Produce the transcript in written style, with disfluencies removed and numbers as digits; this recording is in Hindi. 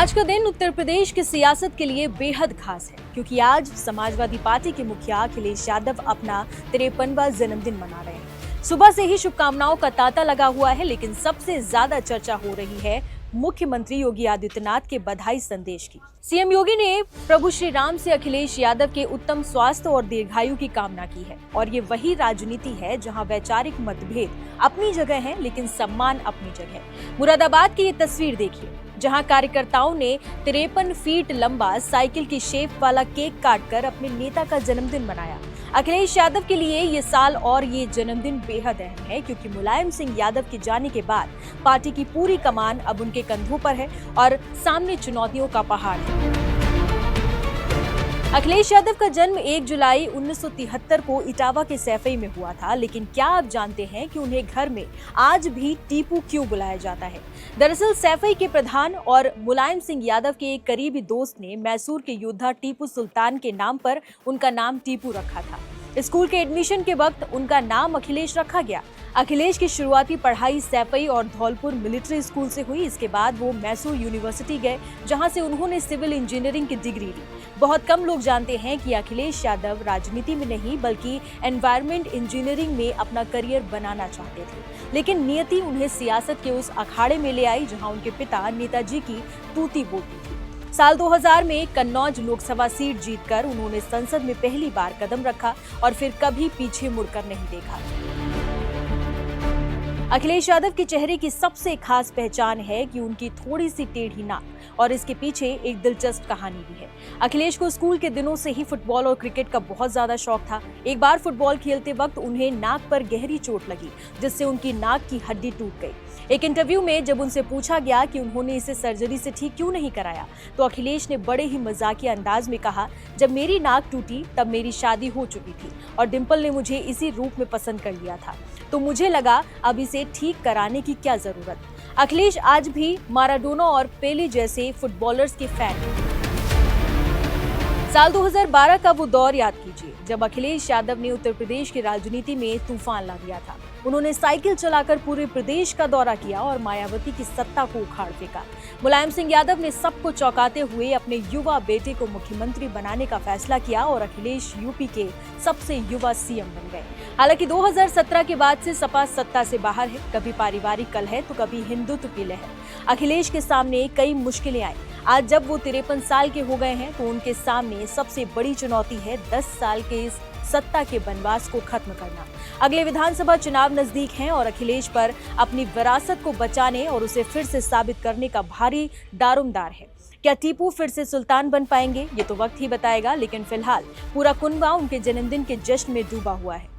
आज का दिन उत्तर प्रदेश की सियासत के लिए बेहद खास है क्योंकि आज समाजवादी पार्टी के मुखिया अखिलेश यादव अपना 53वां जन्मदिन मना रहे हैं। सुबह से ही शुभकामनाओं का तांता लगा हुआ है, लेकिन सबसे ज्यादा चर्चा हो रही है मुख्यमंत्री योगी आदित्यनाथ के बधाई संदेश की। सीएम योगी ने प्रभु श्री राम से अखिलेश यादव के उत्तम स्वास्थ्य और दीर्घायु की कामना की है और ये वही राजनीति है जहां वैचारिक मतभेद अपनी जगह है लेकिन सम्मान अपनी जगह। मुरादाबाद की ये तस्वीर देखिए, जहां कार्यकर्ताओं ने 53 फीट लंबा साइकिल की शेप वाला केक काटकर अपने नेता का जन्मदिन मनाया। अखिलेश यादव के लिए ये साल और ये जन्मदिन बेहद अहम है क्योंकि मुलायम सिंह यादव के जाने के बाद पार्टी की पूरी कमान अब उनके कंधों पर है और सामने चुनौतियों का पहाड़ है। अखिलेश यादव का जन्म 1 जुलाई 1973 को इटावा के सैफई में हुआ था, लेकिन क्या आप जानते हैं कि उन्हें घर में आज भी टीपू क्यों बुलाया जाता है? दरअसल सैफई के प्रधान और मुलायम सिंह यादव के एक करीबी दोस्त ने मैसूर के योद्धा टीपू सुल्तान के नाम पर उनका नाम टीपू रखा था। स्कूल के एडमिशन के वक्त उनका नाम अखिलेश रखा गया। अखिलेश की शुरुआती पढ़ाई सैफई और धौलपुर मिलिट्री स्कूल से हुई। इसके बाद वो मैसूर यूनिवर्सिटी गए, जहां से उन्होंने सिविल इंजीनियरिंग की डिग्री ली। बहुत कम लोग जानते हैं कि अखिलेश यादव राजनीति में नहीं बल्कि एनवायरमेंट इंजीनियरिंग में अपना करियर बनाना चाहते थे, लेकिन नियति उन्हें सियासत के उस अखाड़े में ले आई जहां उनके पिता नेताजी की तूती बोती थी। साल 2000 में कन्नौज लोकसभा सीट जीतकर उन्होंने संसद में पहली बार कदम रखा और फिर कभी पीछे मुड़कर नहीं देखा। अखिलेश यादव के चेहरे की सबसे खास पहचान है कि उनकी थोड़ी सी टेढ़ी नाक और इसके पीछे एक दिलचस्प कहानी भी है। अखिलेश को स्कूल के दिनों से ही फुटबॉल और क्रिकेट का बहुत ज्यादा शौक था। एक बार फुटबॉल खेलते वक्त उन्हें नाक पर गहरी चोट लगी, जिससे उनकी नाक की हड्डी टूट गई। एक इंटरव्यू में जब उनसे पूछा गया कि उन्होंने इसे सर्जरी से ठीक क्यों नहीं कराया, तो अखिलेश ने बड़े ही मजाकिया अंदाज में कहा, जब मेरी नाक टूटी तब मेरी शादी हो चुकी थी और डिंपल ने मुझे इसी रूप में पसंद कर लिया था, तो मुझे लगा अब इसे ठीक कराने की क्या जरूरत। अखिलेश आज भी माराडोना और पेले जैसे फुटबॉलर्स के फैन हैं। साल 2012 का वो दौर याद कीजिए जब अखिलेश यादव ने उत्तर प्रदेश की राजनीति में तूफान ला दिया था। उन्होंने साइकिल चलाकर पूरे प्रदेश का दौरा किया और मायावती की सत्ता को उखाड़ फेंका। मुलायम सिंह यादव ने सबको चौंकाते हुए अपने युवा बेटे को मुख्यमंत्री बनाने का फैसला किया और अखिलेश यूपी के सबसे युवा सीएम बन गए। हालांकि 2017 के बाद से सपा सत्ता से बाहर है, कभी पारिवारिक कलह तो कभी हिंदुत्व की लहर। अखिलेश के सामने कई मुश्किलें आई। आज जब वो 53 साल के हो गए हैं तो उनके सामने सबसे बड़ी चुनौती है 10 साल के इस सत्ता के बनवास को खत्म करना। अगले विधानसभा चुनाव नजदीक हैं और अखिलेश पर अपनी विरासत को बचाने और उसे फिर से साबित करने का भारी दारोमदार है। क्या टीपू फिर से सुल्तान बन पाएंगे, ये तो वक्त ही बताएगा, लेकिन फिलहाल पूरा कुनबा उनके जन्मदिन के जश्न में डूबा हुआ है।